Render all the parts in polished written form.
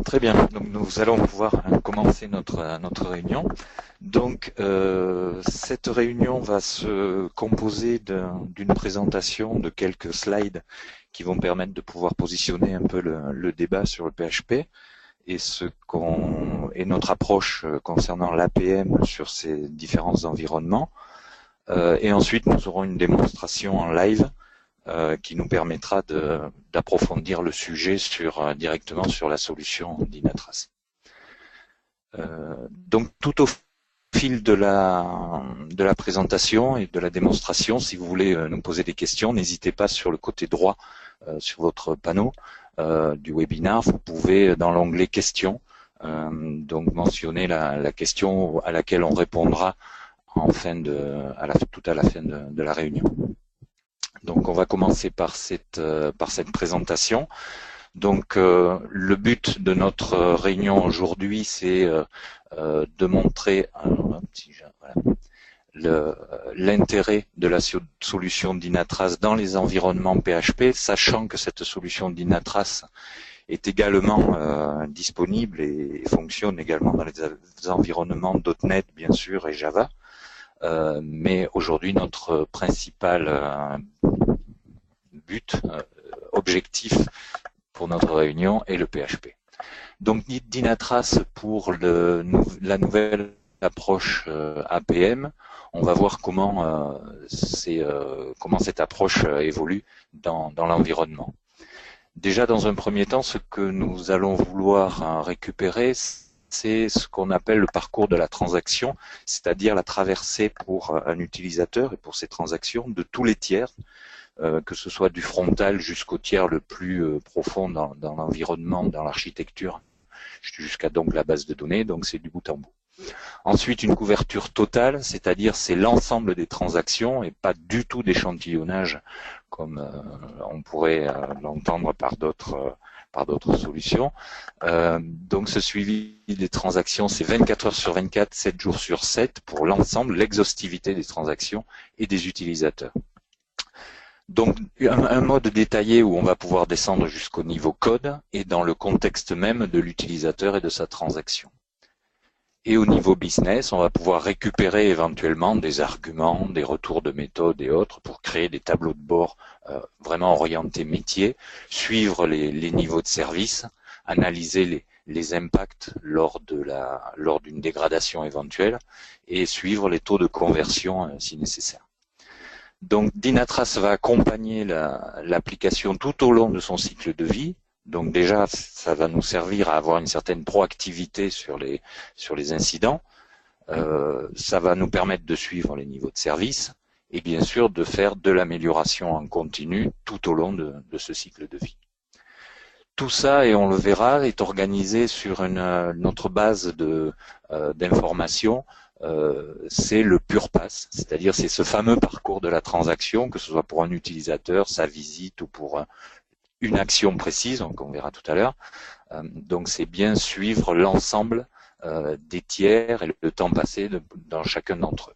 Très bien, donc nous allons pouvoir commencer notre réunion. Donc cette réunion va se composer d'une présentation de quelques slides qui vont permettre de pouvoir positionner un peu le débat sur le PHP et notre approche concernant l'APM sur ces différents environnements. Et ensuite nous aurons une démonstration en live qui nous permettra d'approfondir le sujet directement sur la solution Dynatrace. Donc tout au fil de la présentation et de la démonstration, si vous voulez nous poser des questions, n'hésitez pas sur le côté droit sur votre panneau du webinar, vous pouvez dans l'onglet questions donc mentionner la question à laquelle on répondra tout à la fin de la réunion. Donc on va commencer par cette présentation. Donc le but de notre réunion aujourd'hui, c'est de montrer l'intérêt de la solution Dynatrace dans les environnements PHP, sachant que cette solution Dynatrace est également disponible et fonctionne également dans les environnements .NET bien sûr et Java. Mais aujourd'hui notre principal objectif pour notre réunion est le PHP. Donc Dynatrace pour la nouvelle approche APM, on va voir comment cette approche évolue dans l'environnement. Déjà dans un premier temps, ce que nous allons vouloir récupérer, c'est ce qu'on appelle le parcours de la transaction, c'est-à-dire la traversée pour un utilisateur et pour ses transactions de tous les tiers, que ce soit du frontal jusqu'au tiers le plus profond dans l'environnement, dans l'architecture, jusqu'à donc la base de données, donc c'est du bout en bout. Ensuite, une couverture totale, c'est-à-dire c'est l'ensemble des transactions et pas du tout d'échantillonnage comme on pourrait l'entendre par d'autres solutions. Donc ce suivi des transactions, c'est 24 heures sur 24, 7 jours sur 7 pour l'ensemble, l'exhaustivité des transactions et des utilisateurs. Donc un mode détaillé où on va pouvoir descendre jusqu'au niveau code et dans le contexte même de l'utilisateur et de sa transaction. Et au niveau business, on va pouvoir récupérer éventuellement des arguments, des retours de méthode et autres pour créer des tableaux de bord vraiment orientés métier, suivre les niveaux de service, analyser les impacts lors d'une dégradation éventuelle et suivre les taux de conversion si nécessaire. Donc Dynatrace va accompagner l'application tout au long de son cycle de vie. Donc déjà, ça va nous servir à avoir une certaine proactivité sur les incidents. Ça va nous permettre de suivre les niveaux de service et bien sûr de faire de l'amélioration en continu tout au long de ce cycle de vie. Tout ça, et on le verra, est organisé sur notre base d'informations. C'est le pure pass, c'est-à-dire c'est ce fameux parcours de la transaction, que ce soit pour un utilisateur, sa visite ou pour une action précise, donc on verra tout à l'heure. Donc c'est bien suivre l'ensemble des tiers et le temps passé dans chacun d'entre eux.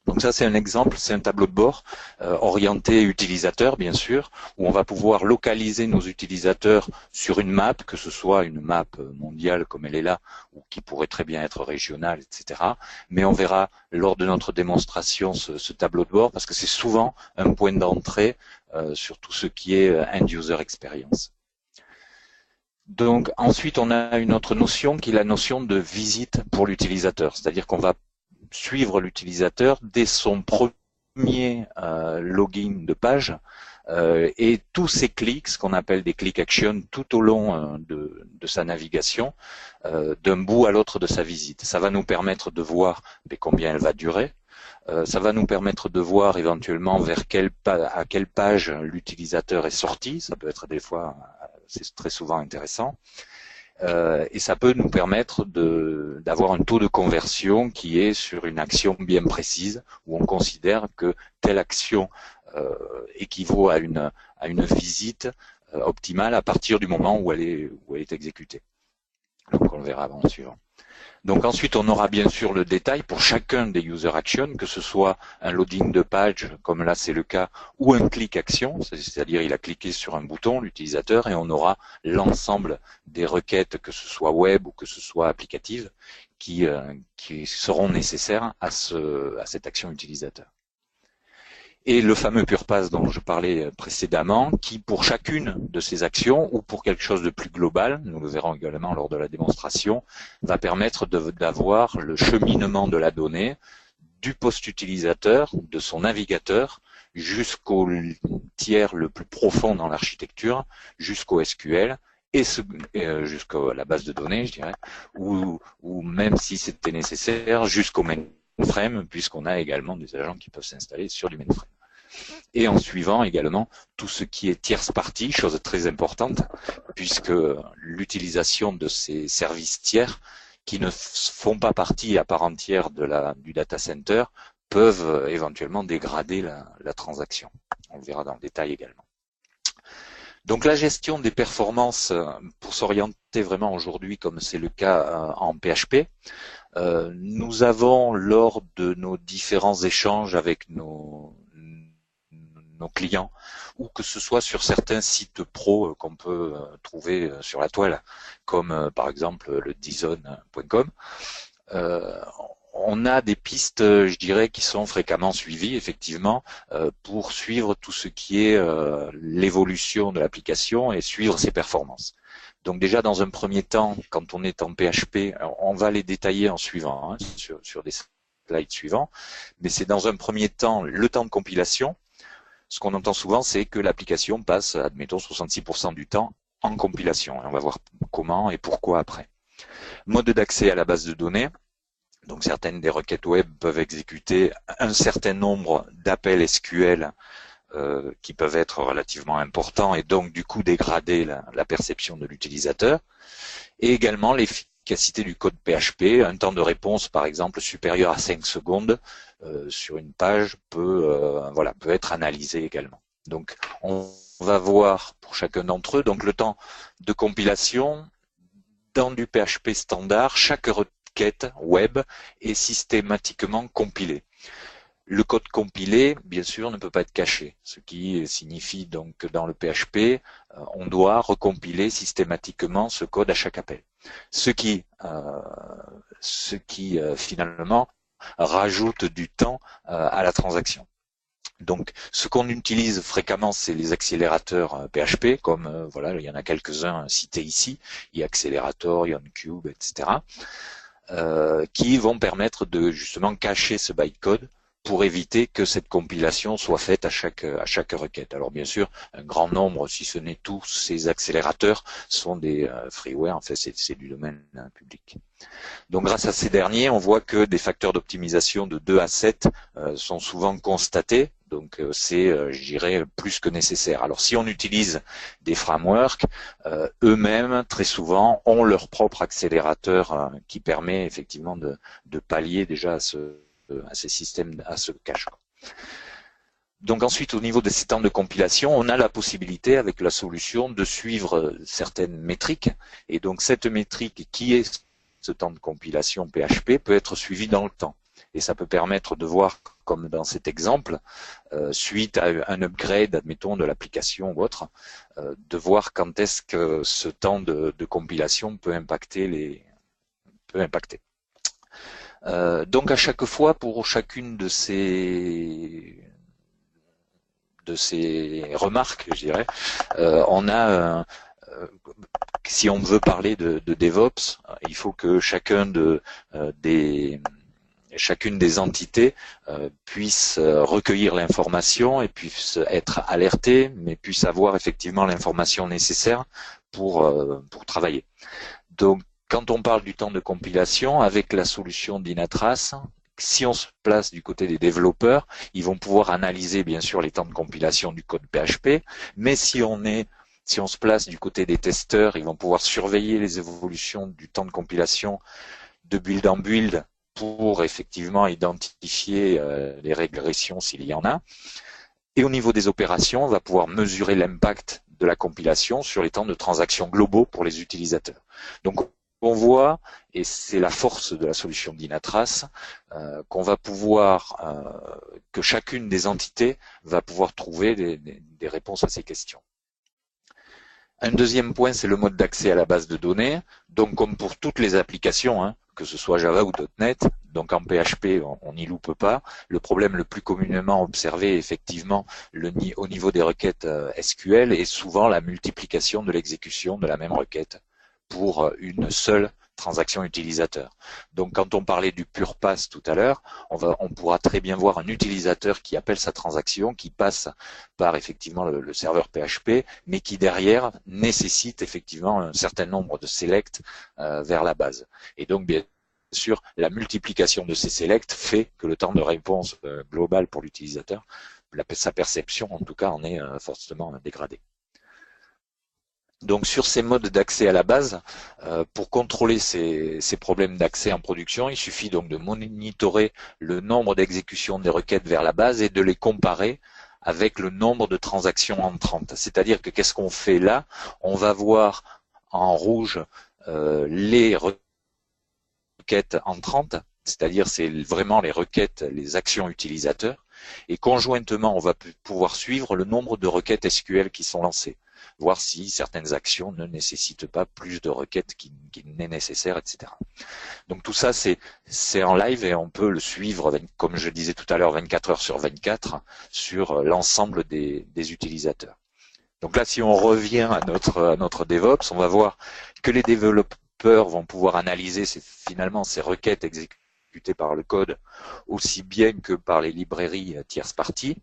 Donc ça c'est un exemple, c'est un tableau de bord orienté utilisateur bien sûr, où on va pouvoir localiser nos utilisateurs sur une map, que ce soit une map mondiale comme elle est là, ou qui pourrait très bien être régionale, etc. Mais on verra lors de notre démonstration ce tableau de bord, parce que c'est souvent un point d'entrée sur tout ce qui est end-user experience. Donc ensuite on a une autre notion qui est la notion de visite pour l'utilisateur, c'est-à-dire qu'on va suivre l'utilisateur dès son premier login de page et tous ces clics, ce qu'on appelle des click actions, tout au long de sa navigation, d'un bout à l'autre de sa visite. Ça va nous permettre de voir combien elle va durer. Ça va nous permettre de voir éventuellement à quelle page l'utilisateur est sorti. Ça peut être des fois, c'est très souvent intéressant. Et ça peut nous permettre d'avoir un taux de conversion qui est sur une action bien précise, où on considère que telle action équivaut à une visite optimale à partir du moment où elle est exécutée. Donc on le verra avant le suivant. Donc ensuite, on aura bien sûr le détail pour chacun des user actions, que ce soit un loading de page, comme là c'est le cas, ou un click action, c'est-à-dire il a cliqué sur un bouton, l'utilisateur, et on aura l'ensemble des requêtes, que ce soit web ou que ce soit applicative, qui seront nécessaires à cette action utilisateur. Et le fameux PurePass dont je parlais précédemment, qui pour chacune de ces actions ou pour quelque chose de plus global, nous le verrons également lors de la démonstration, va permettre d'avoir le cheminement de la donnée du poste utilisateur, de son navigateur, jusqu'au tiers le plus profond dans l'architecture, jusqu'au SQL, et jusqu'à la base de données, je dirais, ou même si c'était nécessaire, jusqu'au mainframe, puisqu'on a également des agents qui peuvent s'installer sur du mainframe. Et en suivant également tout ce qui est tierce partie, chose très importante, puisque l'utilisation de ces services tiers qui ne font pas partie à part entière du data center peuvent éventuellement dégrader la transaction. On le verra dans le détail également. Donc la gestion des performances, pour s'orienter vraiment aujourd'hui comme c'est le cas en PHP, nous avons lors de nos différents échanges avec nos clients, ou que ce soit sur certains sites pro qu'on peut trouver sur la toile, comme par exemple le dizon.com, on a des pistes, je dirais, qui sont fréquemment suivies, effectivement, pour suivre tout ce qui est l'évolution de l'application et suivre ses performances. Donc déjà, dans un premier temps, quand on est en PHP, on va les détailler en suivant, hein, sur des slides suivants, mais c'est dans un premier temps le temps de compilation. Ce qu'on entend souvent, c'est que l'application passe, admettons, 66% du temps en compilation. Et on va voir comment et pourquoi après. Mode d'accès à la base de données. Donc certaines des requêtes web peuvent exécuter un certain nombre d'appels SQL qui peuvent être relativement importants et donc du coup dégrader la perception de l'utilisateur. Et également l'efficacité du code PHP, un temps de réponse par exemple supérieur à 5 secondes sur une page peut être analysé également. Donc on va voir pour chacun d'entre eux, donc le temps de compilation dans du PHP standard, chaque requête web est systématiquement compilée. Le code compilé, bien sûr, ne peut pas être caché, ce qui signifie donc que dans le PHP, on doit recompiler systématiquement ce code à chaque appel. Ce qui finalement rajoute du temps à la transaction. Donc, ce qu'on utilise fréquemment, c'est les accélérateurs PHP, comme voilà, il y en a quelques-uns cités ici, iAcceleratор, IonCube, etc., qui vont permettre de justement cacher ce bytecode pour éviter que cette compilation soit faite à chaque requête. Alors bien sûr, un grand nombre, si ce n'est tous ces accélérateurs, sont des freeware, en fait c'est du domaine public. Donc grâce à ces derniers, on voit que des facteurs d'optimisation de 2 à 7 sont souvent constatés, donc c'est, je dirais, plus que nécessaire. Alors si on utilise des frameworks, eux-mêmes, très souvent, ont leur propre accélérateur qui permet effectivement de pallier déjà à ces systèmes, à ce cache. Donc ensuite, au niveau de ces temps de compilation, on a la possibilité avec la solution de suivre certaines métriques. Et donc cette métrique qui est ce temps de compilation PHP peut être suivie dans le temps. Et ça peut permettre de voir, comme dans cet exemple, suite à un upgrade, admettons, de l'application ou autre, de voir quand est-ce que ce temps de compilation peut impacter donc à chaque fois, pour chacune de ces remarques, je dirais, on a si on veut parler de DevOps, il faut que chacune des entités puisse recueillir l'information et puisse être alertée, mais puisse avoir effectivement l'information nécessaire pour travailler. Donc quand on parle du temps de compilation, avec la solution Dynatrace, si on se place du côté des développeurs, ils vont pouvoir analyser bien sûr les temps de compilation du code PHP, mais si on se place du côté des testeurs, ils vont pouvoir surveiller les évolutions du temps de compilation de build en build pour effectivement identifier les régressions s'il y en a. Et au niveau des opérations, on va pouvoir mesurer l'impact de la compilation sur les temps de transaction globaux pour les utilisateurs. Donc on voit, et c'est la force de la solution Dynatrace, qu'on va pouvoir, que chacune des entités va pouvoir trouver des réponses à ces questions. Un deuxième point, c'est le mode d'accès à la base de données. Donc, comme pour toutes les applications, hein, que ce soit Java ou .NET, donc en PHP, on n'y loupe pas. Le problème le plus communément observé, effectivement, au niveau des requêtes SQL, est souvent la multiplication de l'exécution de la même requête pour une seule transaction utilisateur. Donc quand on parlait du pure pass tout à l'heure, on pourra très bien voir un utilisateur qui appelle sa transaction, qui passe par effectivement le serveur PHP, mais qui derrière nécessite effectivement un certain nombre de selects vers la base. Et donc bien sûr, la multiplication de ces selects fait que le temps de réponse global pour l'utilisateur, sa perception en tout cas, en est fortement dégradée. Donc sur ces modes d'accès à la base, pour contrôler ces problèmes d'accès en production, il suffit donc de monitorer le nombre d'exécutions des requêtes vers la base et de les comparer avec le nombre de transactions entrantes. C'est-à-dire que qu'est-ce qu'on fait là? On va voir en rouge les requêtes entrantes, c'est-à-dire c'est vraiment les requêtes, les actions utilisateurs, et conjointement on va pouvoir suivre le nombre de requêtes SQL qui sont lancées, voir si certaines actions ne nécessitent pas plus de requêtes qu'il n'est nécessaire, etc. Donc tout ça, c'est en live et on peut le suivre, comme je disais tout à l'heure, 24 heures sur 24 sur l'ensemble des utilisateurs. Donc là, si on revient à notre DevOps, on va voir que les développeurs vont pouvoir analyser finalement ces requêtes exécutées par le code aussi bien que par les librairies tierces parties.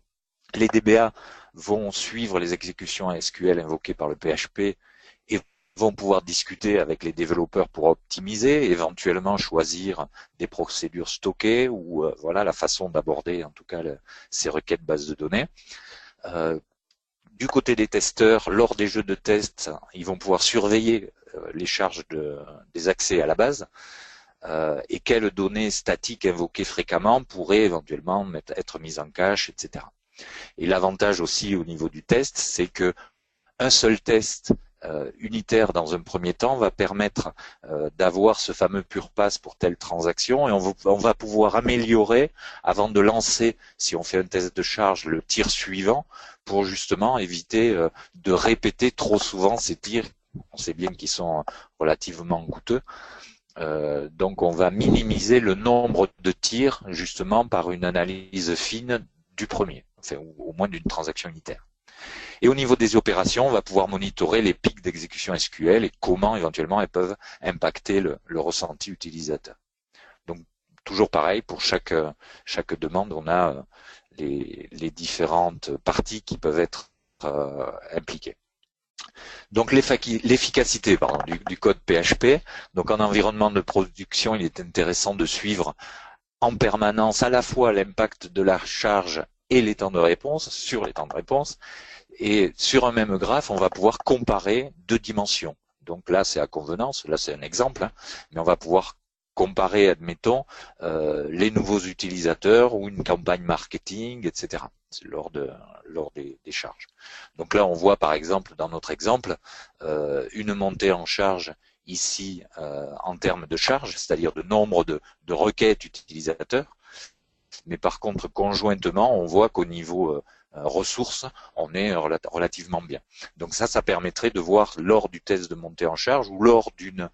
Les DBA vont suivre les exécutions SQL invoquées par le PHP et vont pouvoir discuter avec les développeurs pour optimiser, éventuellement choisir des procédures stockées ou voilà la façon d'aborder en tout cas ces requêtes bases de données. Du côté des testeurs, lors des jeux de test, ils vont pouvoir surveiller les charges des accès à la base et quelles données statiques invoquées fréquemment pourraient éventuellement être mises en cache, etc. Et l'avantage aussi au niveau du test, c'est que un seul test unitaire dans un premier temps va permettre d'avoir ce fameux pure pass pour telle transaction et on va pouvoir améliorer avant de lancer, si on fait un test de charge, le tir suivant pour justement éviter de répéter trop souvent ces tirs. On sait bien qu'ils sont relativement coûteux. Donc on va minimiser le nombre de tirs justement par une analyse fine du premier, enfin, ou au moins d'une transaction unitaire. Et au niveau des opérations, on va pouvoir monitorer les pics d'exécution SQL et comment éventuellement elles peuvent impacter le ressenti utilisateur. Donc toujours pareil, pour chaque demande, on a les différentes parties qui peuvent être impliquées. Donc l'efficacité du code PHP. Donc en environnement de production, il est intéressant de suivre en permanence à la fois l'impact de la charge et les temps de réponse, sur les temps de réponse. Et sur un même graphe, on va pouvoir comparer deux dimensions. Donc là, c'est à convenance, là c'est un exemple, hein, mais on va pouvoir comparer, admettons, les nouveaux utilisateurs ou une campagne marketing, etc. lors des charges. Donc là, on voit par exemple, dans notre exemple, une montée en charge ici en termes de charge, c'est-à-dire de nombre de requêtes utilisateurs. Mais par contre, conjointement, on voit qu'au niveau ressources, on est relativement bien. Donc ça permettrait de voir lors du test de montée en charge ou lors d'une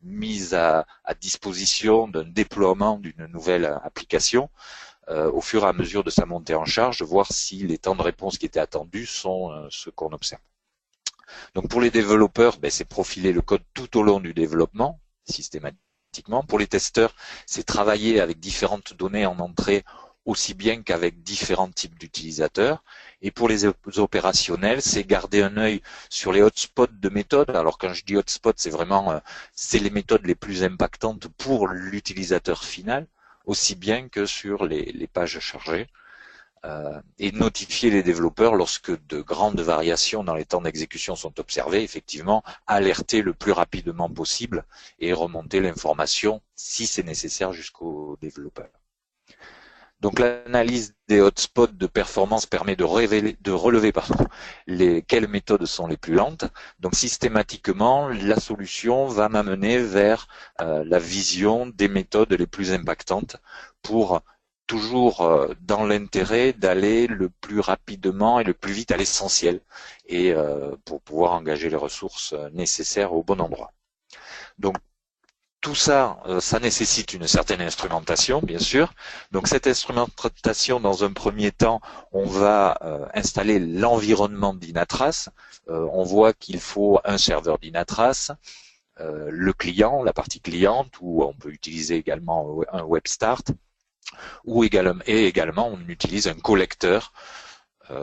mise à disposition, d'un déploiement d'une nouvelle application, au fur et à mesure de sa montée en charge, de voir si les temps de réponse qui étaient attendus sont ceux qu'on observe. Donc pour les développeurs, c'est profiler le code tout au long du développement, systématiquement. Pour les testeurs, c'est travailler avec différentes données en entrée, aussi bien qu'avec différents types d'utilisateurs. Et pour les opérationnels, c'est garder un œil sur les hotspots de méthodes. Alors quand je dis hotspot, c'est vraiment c'est les méthodes les plus impactantes pour l'utilisateur final, aussi bien que sur les pages chargées. Et notifier les développeurs lorsque de grandes variations dans les temps d'exécution sont observées, effectivement, alerter le plus rapidement possible et remonter l'information si c'est nécessaire jusqu'aux développeurs. Donc l'analyse des hotspots de performance permet de relever quelles méthodes sont les plus lentes. Donc systématiquement, la solution va m'amener vers la vision des méthodes les plus impactantes pour toujours dans l'intérêt d'aller le plus rapidement et le plus vite à l'essentiel et pour pouvoir engager les ressources nécessaires au bon endroit. Donc tout ça, ça nécessite une certaine instrumentation, bien sûr. Donc cette instrumentation, dans un premier temps, on va installer l'environnement d'Inatrace. On voit qu'il faut un serveur d'Inatrace, le client, la partie cliente, où on peut utiliser également un web start, et également on utilise un collecteur.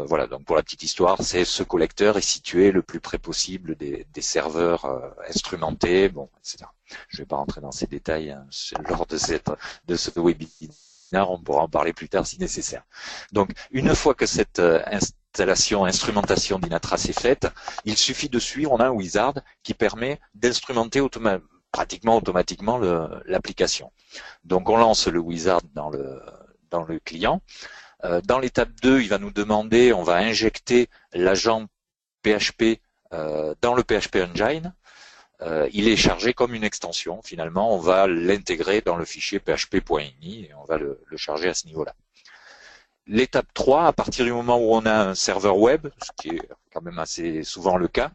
Voilà, donc pour la petite histoire, ce collecteur est situé le plus près possible des serveurs instrumentés, bon, etc. Je ne vais pas rentrer dans ces détails hein, lors de ce webinaire, on pourra en parler plus tard si nécessaire. Donc, une fois que cette instrumentation d'Inatrace est faite, il suffit de suivre, on a un wizard qui permet d'instrumenter pratiquement automatiquement l'application. Donc, on lance le wizard dans le client. Dans l'étape 2, il va nous demander, on va injecter l'agent PHP dans le PHP Engine. Il est chargé comme une extension. Finalement, on va l'intégrer dans le fichier php.ini et on va le charger à ce niveau-là. L'étape 3, à partir du moment où on a un serveur web, ce qui est quand même assez souvent le cas,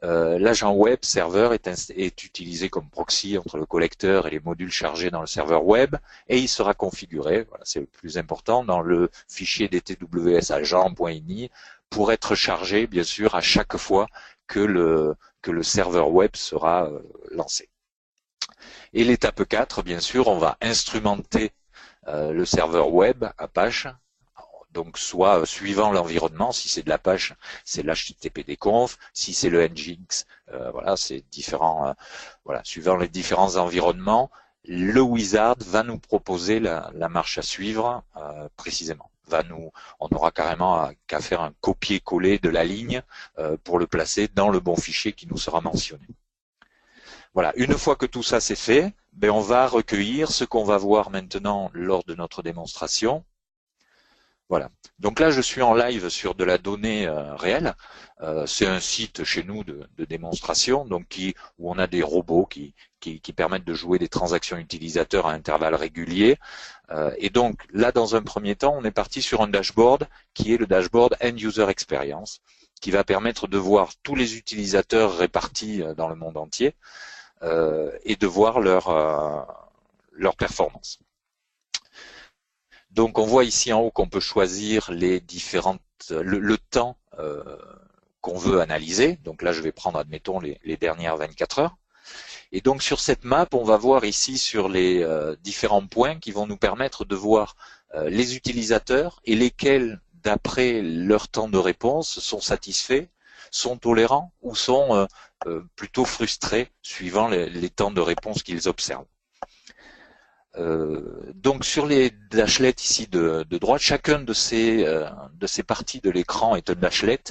l'agent web serveur est utilisé comme proxy entre le collecteur et les modules chargés dans le serveur web et il sera configuré, voilà, c'est le plus important, dans le fichier dtws agent.ini pour être chargé bien sûr à chaque fois que le serveur web sera lancé. Et l'étape 4, bien sûr, on va instrumenter le serveur web Apache. Donc soit suivant l'environnement, si c'est de l'Apache, c'est l'HTTPD-conf, si c'est le Nginx, voilà, c'est différent. Voilà, suivant les différents environnements, le wizard va nous proposer la marche à suivre précisément. On aura carrément qu'à faire un copier-coller de la ligne pour le placer dans le bon fichier qui nous sera mentionné. Voilà, une fois que tout ça c'est fait, ben on va recueillir ce qu'on va voir maintenant lors de notre démonstration. Voilà. Donc là, je suis en live sur de la donnée réelle. C'est un site chez nous de démonstration, donc où on a des robots qui permettent de jouer des transactions utilisateurs à intervalles réguliers. Et donc là, dans un premier temps, on est parti sur un dashboard qui est le dashboard End User Experience, qui va permettre de voir tous les utilisateurs répartis dans le monde entier et de voir leur performance. Donc on voit ici en haut qu'on peut choisir le temps qu'on veut analyser. Donc là je vais prendre admettons les dernières 24 heures. Et donc sur cette map on va voir ici sur les différents points qui vont nous permettre de voir les utilisateurs et lesquels d'après leur temps de réponse sont satisfaits, sont tolérants ou sont plutôt frustrés suivant les temps de réponse qu'ils observent. Donc sur les dashlets ici de droite, chacun de ces parties de l'écran est un dashlet.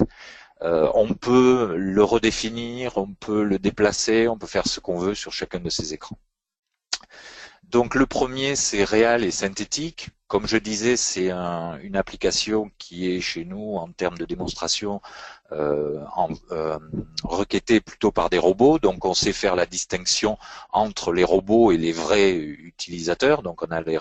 On peut le redéfinir, on peut le déplacer, on peut faire ce qu'on veut sur chacun de ces écrans. Donc le premier c'est réel et synthétique. Comme je disais, c'est une application qui est chez nous en termes de démonstration requêtée plutôt par des robots. Donc on sait faire la distinction entre les robots et les vrais utilisateurs. Donc on a les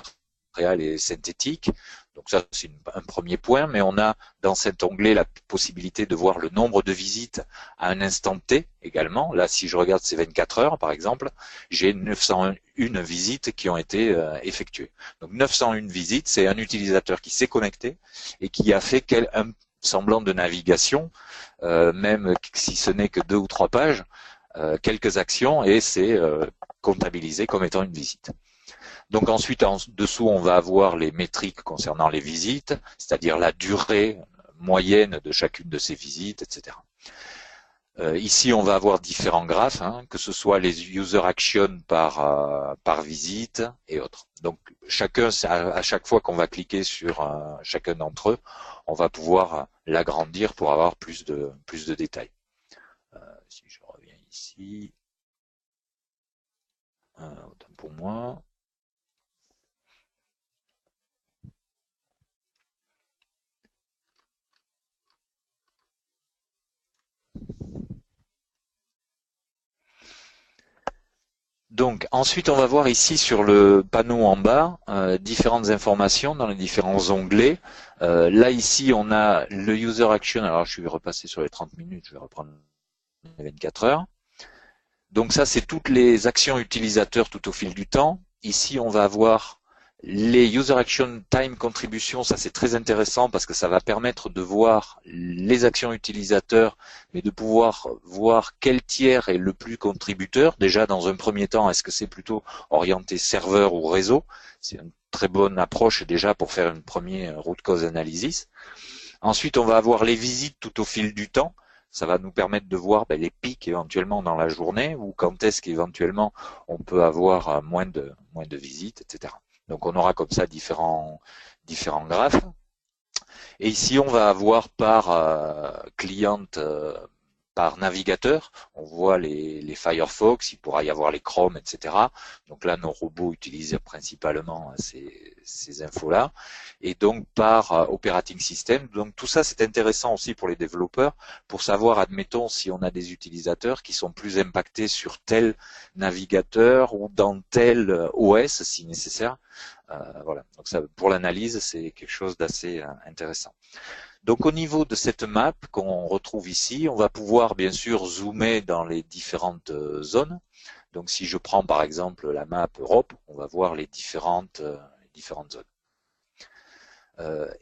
réels et synthétiques. Donc ça c'est un premier point, mais on a dans cet onglet la possibilité de voir le nombre de visites à un instant T également. Là si je regarde ces 24 heures par exemple, j'ai 901 visites qui ont été effectuées. Donc 901 visites, c'est un utilisateur qui s'est connecté et qui a fait un semblant de navigation, même si ce n'est que 2 ou 3 pages, quelques actions et c'est comptabilisé comme étant une visite. Donc ensuite, en dessous, on va avoir les métriques concernant les visites, c'est-à-dire la durée moyenne de chacune de ces visites, etc. Ici, on va avoir différents graphes, hein, que ce soit les user actions par visite et autres. Donc à chaque fois qu'on va cliquer sur chacun d'entre eux, on va pouvoir l'agrandir pour avoir plus de détails. Si je reviens ici, autant pour moi. Donc ensuite on va voir ici sur le panneau en bas différentes informations dans les différents onglets. Là ici on a le user action, alors je vais repasser sur les 30 minutes, je vais reprendre les 24 heures. Donc ça c'est toutes les actions utilisateurs tout au fil du temps. Ici on va avoir les user action time contribution, ça c'est très intéressant parce que ça va permettre de voir les actions utilisateurs, mais de pouvoir voir quel tiers est le plus contributeur. Déjà dans un premier temps, est-ce que c'est plutôt orienté serveur ou réseau? C'est une très bonne approche déjà pour faire une première root cause analysis. Ensuite, on va avoir les visites tout au fil du temps. Ça va nous permettre de voir les pics éventuellement dans la journée ou quand est-ce qu'éventuellement on peut avoir moins de visites, etc. Donc on aura comme ça différents graphes. Et ici on va avoir par cliente, par navigateur, on voit les Firefox, il pourra y avoir les Chrome, etc. Donc là nos robots utilisent principalement ces infos-là. Et donc par operating system. Donc tout ça c'est intéressant aussi pour les développeurs, pour savoir, admettons, si on a des utilisateurs qui sont plus impactés sur tel navigateur ou dans tel OS si nécessaire. Voilà. Donc ça, pour l'analyse, c'est quelque chose d'assez intéressant. Donc au niveau de cette map qu'on retrouve ici, on va pouvoir bien sûr zoomer dans les différentes zones. Donc si je prends par exemple la map Europe, on va voir les différentes zones.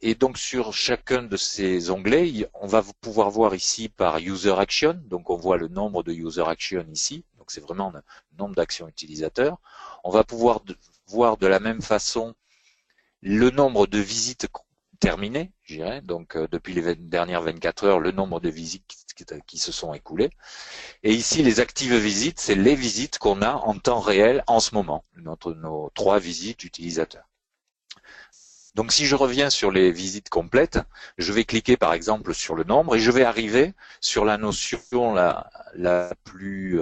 Et donc sur chacun de ces onglets, on va pouvoir voir ici par user action. Donc on voit le nombre de user action ici. Donc c'est vraiment le nombre d'actions utilisateurs. On va pouvoir voir de la même façon le nombre de visites terminées, je dirais. Donc depuis les dernières 24 heures, le nombre de visites qui se sont écoulées. Et ici, les actives visites, c'est les visites qu'on a en temps réel en ce moment, nos 3 visites utilisateurs. Donc si je reviens sur les visites complètes, je vais cliquer par exemple sur le nombre et je vais arriver sur la notion la plus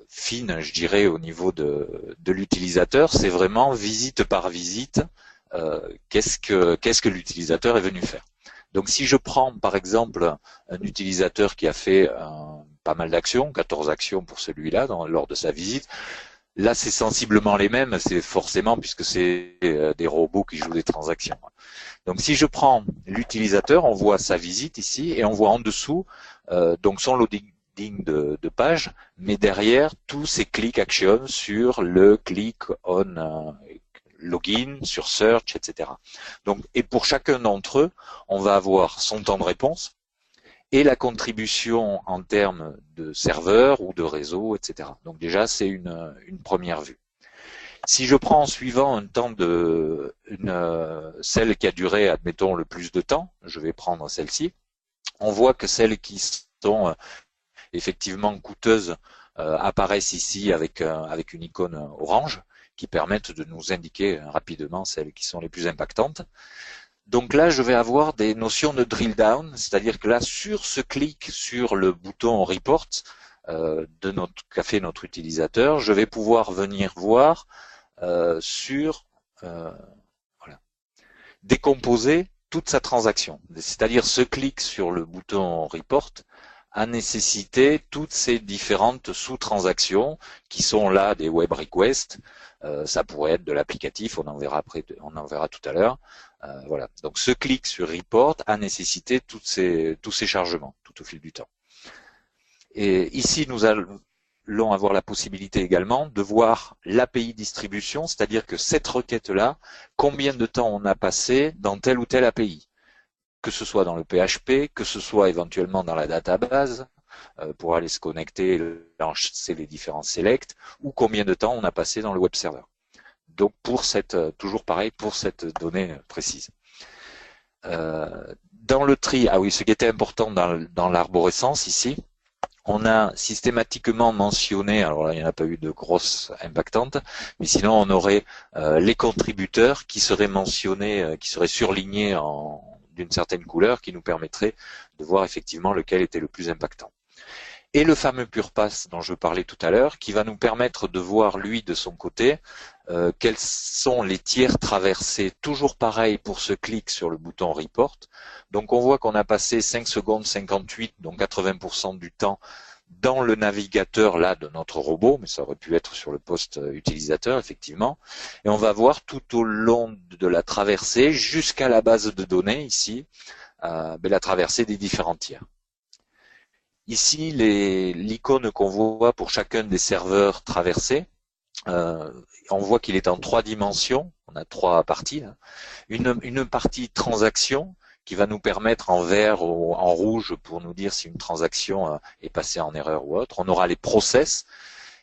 fine, je dirais, au niveau de l'utilisateur. C'est vraiment visite par visite, qu'est-ce que l'utilisateur est venu faire. Donc si je prends par exemple un utilisateur qui a fait pas mal d'actions, 14 actions pour celui-là lors de sa visite, là, c'est sensiblement les mêmes, c'est forcément puisque c'est des robots qui jouent des transactions. Donc, si je prends l'utilisateur, on voit sa visite ici et on voit en dessous donc son loading de page, mais derrière tous ces click actions sur le click on login, sur search, etc. Donc, et pour chacun d'entre eux, on va avoir son temps de réponse et la contribution en termes de serveur ou de réseau, etc. Donc déjà, c'est une première vue. Si je prends en suivant un temps celle qui a duré, admettons, le plus de temps, je vais prendre celle-ci, on voit que celles qui sont effectivement coûteuses apparaissent ici avec une icône orange qui permettent de nous indiquer rapidement celles qui sont les plus impactantes. Donc là, je vais avoir des notions de drill down, c'est-à-dire que là, sur ce clic sur le bouton report qu'a fait notre utilisateur, je vais pouvoir venir voir décomposer toute sa transaction. C'est-à-dire ce clic sur le bouton report a nécessité toutes ces différentes sous-transactions qui sont là des web requests. Ça pourrait être de l'applicatif, on en verra tout à l'heure. Voilà. Donc ce clic sur report a nécessité tous ces chargements tout au fil du temps. Et ici nous allons avoir la possibilité également de voir l'API distribution, c'est-à-dire que cette requête-là, combien de temps on a passé dans telle ou telle API, que ce soit dans le PHP, que ce soit éventuellement dans la database, pour aller se connecter, lancer les différents selects, ou combien de temps on a passé dans le web server. Donc toujours pareil pour cette donnée précise. Dans le tri, ce qui était important dans l'arborescence ici, on a systématiquement mentionné, alors là il n'y en a pas eu de grosses impactantes, mais sinon on aurait les contributeurs qui seraient mentionnés, qui seraient surlignés d'une certaine couleur, qui nous permettrait de voir effectivement lequel était le plus impactant. Et le fameux PurePass dont je parlais tout à l'heure, qui va nous permettre de voir, lui, de son côté, quels sont les tiers traversés, toujours pareil pour ce clic sur le bouton Report. Donc on voit qu'on a passé 5 secondes 58, donc 80% du temps dans le navigateur là de notre robot, mais ça aurait pu être sur le poste utilisateur effectivement, et on va voir tout au long de la traversée jusqu'à la base de données ici, la traversée des différents tiers. Ici, l'icône qu'on voit pour chacun des serveurs traversés, on voit qu'il est en 3 dimensions, on a 3 parties, hein. Une partie transaction, qui va nous permettre en vert ou en rouge pour nous dire si une transaction est passée en erreur ou autre. On aura les process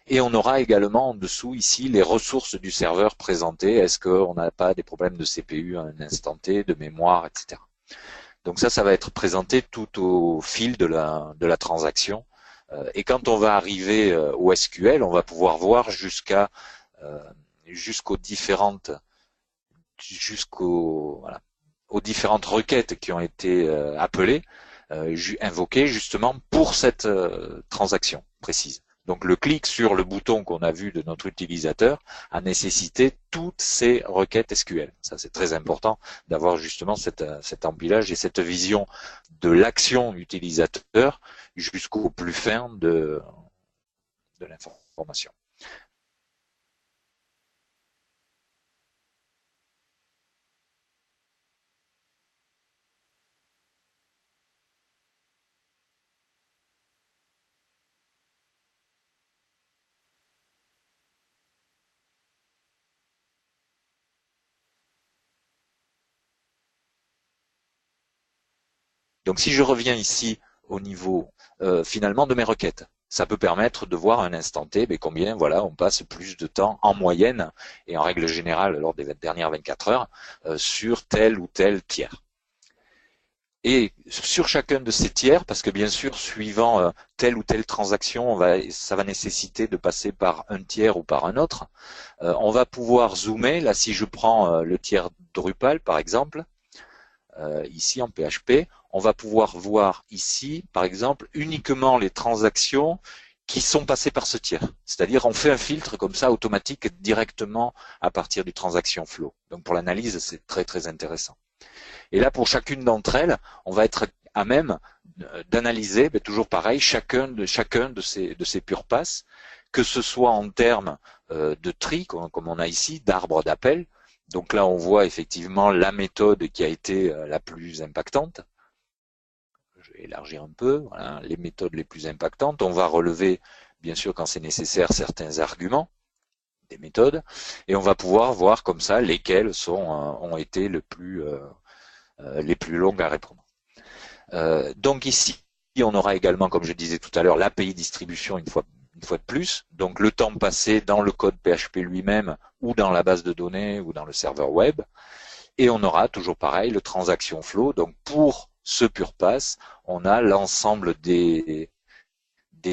et on aura également en dessous ici les ressources du serveur présentées. Est-ce qu'on n'a pas des problèmes de CPU à un instant T, de mémoire, etc. Donc ça va être présenté tout au fil de la transaction. Et quand on va arriver au SQL, on va pouvoir voir jusqu'aux différentes aux différentes requêtes qui ont été appelées, invoquées justement pour cette transaction précise. Donc le clic sur le bouton qu'on a vu de notre utilisateur a nécessité toutes ces requêtes SQL. Ça c'est très important d'avoir justement cet empilage et cette vision de l'action utilisateur jusqu'au plus fin de l'information. Donc si je reviens ici au niveau finalement de mes requêtes, ça peut permettre de voir à un instant T combien voilà on passe plus de temps en moyenne et en règle générale lors des dernières 24 heures sur tel ou tel tiers. Et sur chacun de ces tiers, parce que bien sûr, suivant telle ou telle transaction, ça va nécessiter de passer par un tiers ou par un autre, on va pouvoir zoomer. Là, si je prends le tiers Drupal, par exemple, ici en PHP, on va pouvoir voir ici, par exemple, uniquement les transactions qui sont passées par ce tiers. C'est-à-dire, on fait un filtre comme ça automatique directement à partir du transaction flow. Donc pour l'analyse, c'est très très intéressant. Et là, pour chacune d'entre elles, on va être à même d'analyser, toujours pareil, chacun de ces pure passes, que ce soit en termes de tri, comme on a ici, d'arbre d'appel. Donc là, on voit effectivement la méthode qui a été la plus impactante. Je vais élargir un peu. Voilà, les méthodes les plus impactantes. On va relever, bien sûr, quand c'est nécessaire, certains arguments des méthodes, et on va pouvoir voir comme ça lesquelles ont été les plus longues à répondre. Donc ici, on aura également, comme je disais tout à l'heure, l'API distribution une fois de plus. Donc le temps passé dans le code PHP lui-même ou dans la base de données ou dans le serveur web. Et on aura toujours pareil le transaction flow. Donc pour ce pure pass, on a l'ensemble des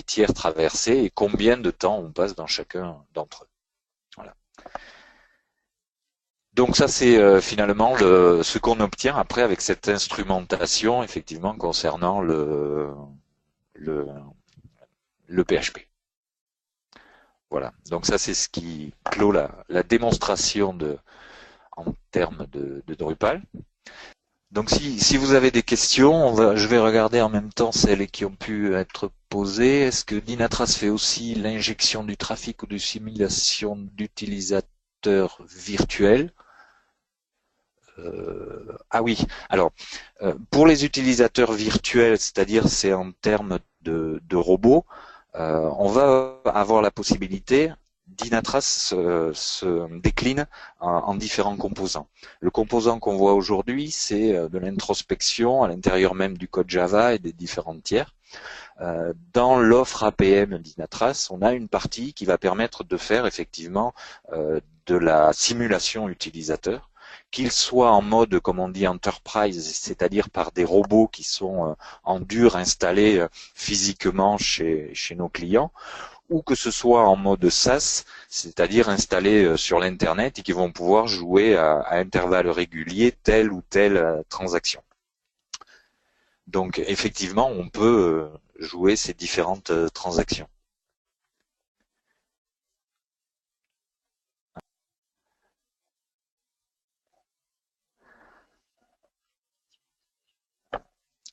tiers traversés et combien de temps on passe dans chacun d'entre eux. Voilà. Donc ça c'est finalement ce qu'on obtient après avec cette instrumentation effectivement concernant le PHP. Voilà. Donc ça c'est ce qui clôt la démonstration en termes de Drupal. Donc si vous avez des questions, je vais regarder en même temps celles qui ont pu être posées. Est-ce que Dynatrace fait aussi l'injection du trafic ou de simulation d'utilisateurs virtuels? Ah oui, alors pour les utilisateurs virtuels, c'est-à-dire c'est en termes de robots, on va avoir la possibilité, Dynatrace se décline en différents composants. Le composant qu'on voit aujourd'hui, c'est de l'introspection à l'intérieur même du code Java et des différents tiers. Dans l'offre APM Dynatrace, on a une partie qui va permettre de faire effectivement de la simulation utilisateur, qu'il soit en mode, comme on dit, enterprise, c'est-à-dire par des robots qui sont en dur installés physiquement chez nos clients, ou que ce soit en mode SaaS, c'est-à-dire installés sur l'internet et qui vont pouvoir jouer à intervalles réguliers telle ou telle transaction. Donc effectivement, on peut jouer ces différentes transactions.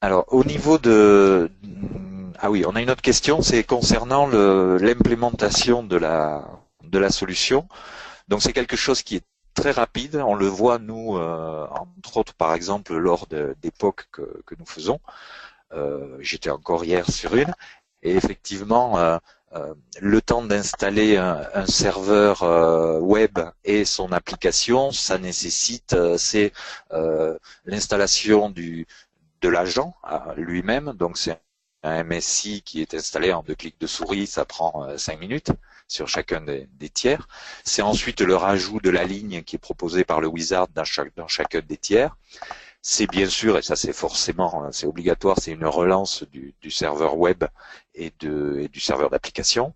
Alors au niveau Ah oui, on a une autre question, c'est concernant l'implémentation de la solution. Donc c'est quelque chose qui est très rapide. On le voit nous, entre autres par exemple lors d'époques que nous faisons. J'étais encore hier sur une, et effectivement le temps d'installer un serveur web et son application, ça nécessite c'est l'installation de l'agent lui-même. Donc c'est un MSI qui est installé en 2 clics de souris, ça prend 5 minutes sur chacun des tiers. C'est ensuite le rajout de la ligne qui est proposée par le wizard dans chacun des tiers. C'est bien sûr, et ça c'est forcément, c'est obligatoire, c'est une relance du serveur web et du serveur d'application.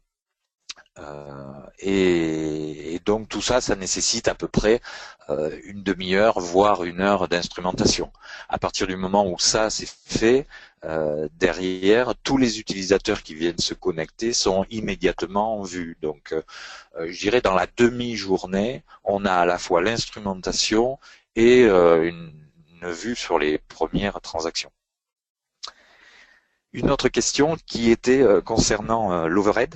Et donc tout ça, ça nécessite à peu près une demi-heure, voire 1 heure d'instrumentation. À partir du moment où ça c'est fait, derrière, tous les utilisateurs qui viennent se connecter sont immédiatement vus. Donc je dirais dans la demi-journée, on a à la fois l'instrumentation et une vue sur les premières transactions. Une autre question qui était concernant l'overhead.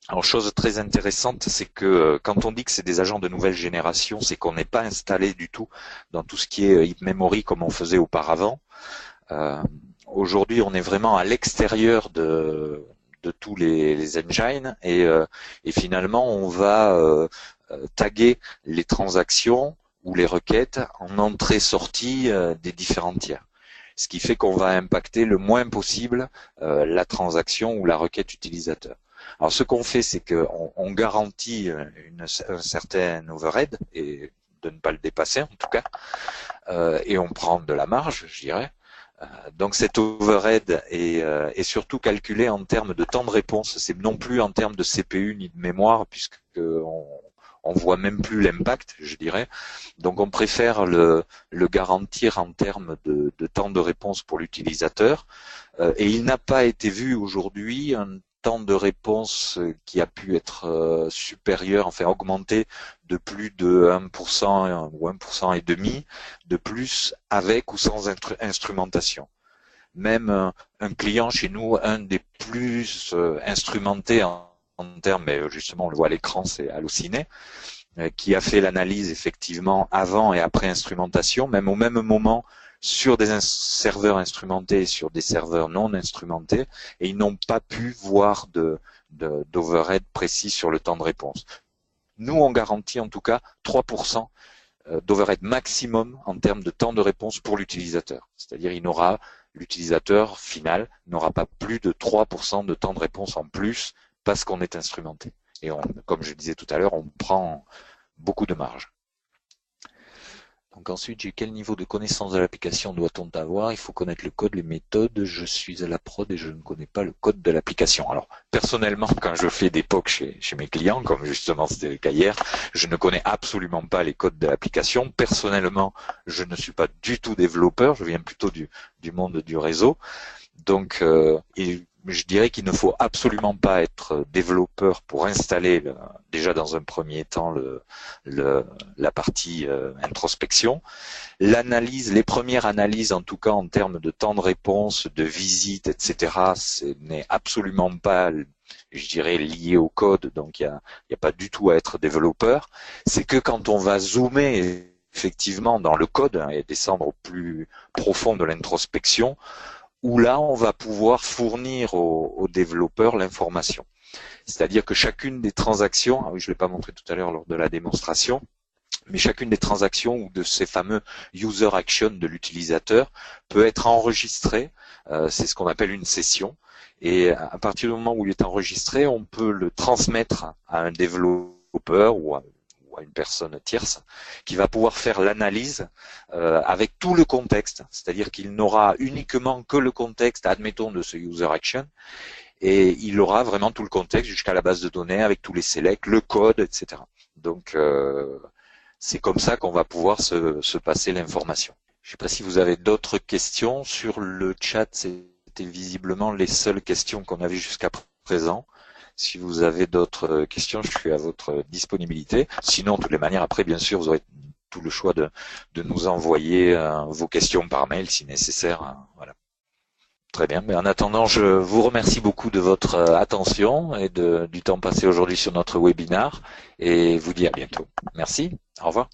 Alors, chose très intéressante, c'est que quand on dit que c'est des agents de nouvelle génération, c'est qu'on n'est pas installé du tout dans tout ce qui est in-memory comme on faisait auparavant. Aujourd'hui, on est vraiment à l'extérieur de tous les engines et finalement, on va taguer les transactions ou les requêtes en entrée-sortie des différents tiers. Ce qui fait qu'on va impacter le moins possible la transaction ou la requête utilisateur. Alors ce qu'on fait, c'est qu'on garantit un certain overhead, et de ne pas le dépasser en tout cas, et on prend de la marge, je dirais. Donc cet overhead est surtout calculé en termes de temps de réponse. C'est non plus en termes de CPU ni de mémoire, puisque on voit même plus l'impact, je dirais. Donc on préfère le garantir en termes de temps de réponse pour l'utilisateur. Et il n'a pas été vu aujourd'hui un temps de réponse qui a pu être supérieur, enfin augmenté de plus de 1% ou 1% et demi de plus avec ou sans instrumentation. Même un client chez nous, un des plus instrumentés en termes, mais justement on le voit à l'écran, c'est Halluciné, qui a fait l'analyse effectivement avant et après instrumentation, même au même moment sur des serveurs instrumentés et sur des serveurs non instrumentés, et ils n'ont pas pu voir d'overhead précis sur le temps de réponse. Nous, on garantit en tout cas 3% d'overhead maximum en termes de temps de réponse pour l'utilisateur. C'est-à-dire l'utilisateur final n'aura pas plus de 3% de temps de réponse en plus parce qu'on est instrumenté. Et comme je disais tout à l'heure, on prend beaucoup de marge. Donc ensuite, quel niveau de connaissance de l'application doit-on avoir? Il faut connaître le code, les méthodes. Je suis à la prod et je ne connais pas le code de l'application. Alors personnellement, quand je fais des POC chez mes clients, comme justement c'était le cas hier, je ne connais absolument pas les codes de l'application. Personnellement, je ne suis pas du tout développeur. Je viens plutôt du monde du réseau. Donc, je dirais qu'il ne faut absolument pas être développeur pour installer déjà dans un premier temps la partie introspection. L'analyse, les premières analyses en tout cas en termes de temps de réponse, de visite, etc., ce n'est absolument pas, je dirais, lié au code, donc il y a pas du tout à être développeur. C'est que quand on va zoomer effectivement dans le code et descendre au plus profond de l'introspection, où là, on va pouvoir fournir aux développeurs l'information. C'est-à-dire que chacune des transactions, ah oui, je ne l'ai pas montré tout à l'heure lors de la démonstration, mais chacune des transactions ou de ces fameux user actions de l'utilisateur peut être enregistrée. C'est ce qu'on appelle une session. Et à partir du moment où il est enregistré, on peut le transmettre à un développeur ou à une personne tierce qui va pouvoir faire l'analyse avec tout le contexte, c'est-à-dire qu'il n'aura uniquement que le contexte, admettons, de ce user action, et il aura vraiment tout le contexte jusqu'à la base de données avec tous les selects, le code, etc. Donc c'est comme ça qu'on va pouvoir se passer l'information. Je ne sais pas si vous avez d'autres questions sur le chat. C'était visiblement les seules questions qu'on avait jusqu'à présent. Si vous avez d'autres questions, je suis à votre disponibilité. Sinon, de toutes les manières, après, bien sûr, vous aurez tout le choix de nous envoyer vos questions par mail si nécessaire. Voilà. Très bien. Mais en attendant, je vous remercie beaucoup de votre attention et du temps passé aujourd'hui sur notre webinar et vous dis à bientôt. Merci. Au revoir.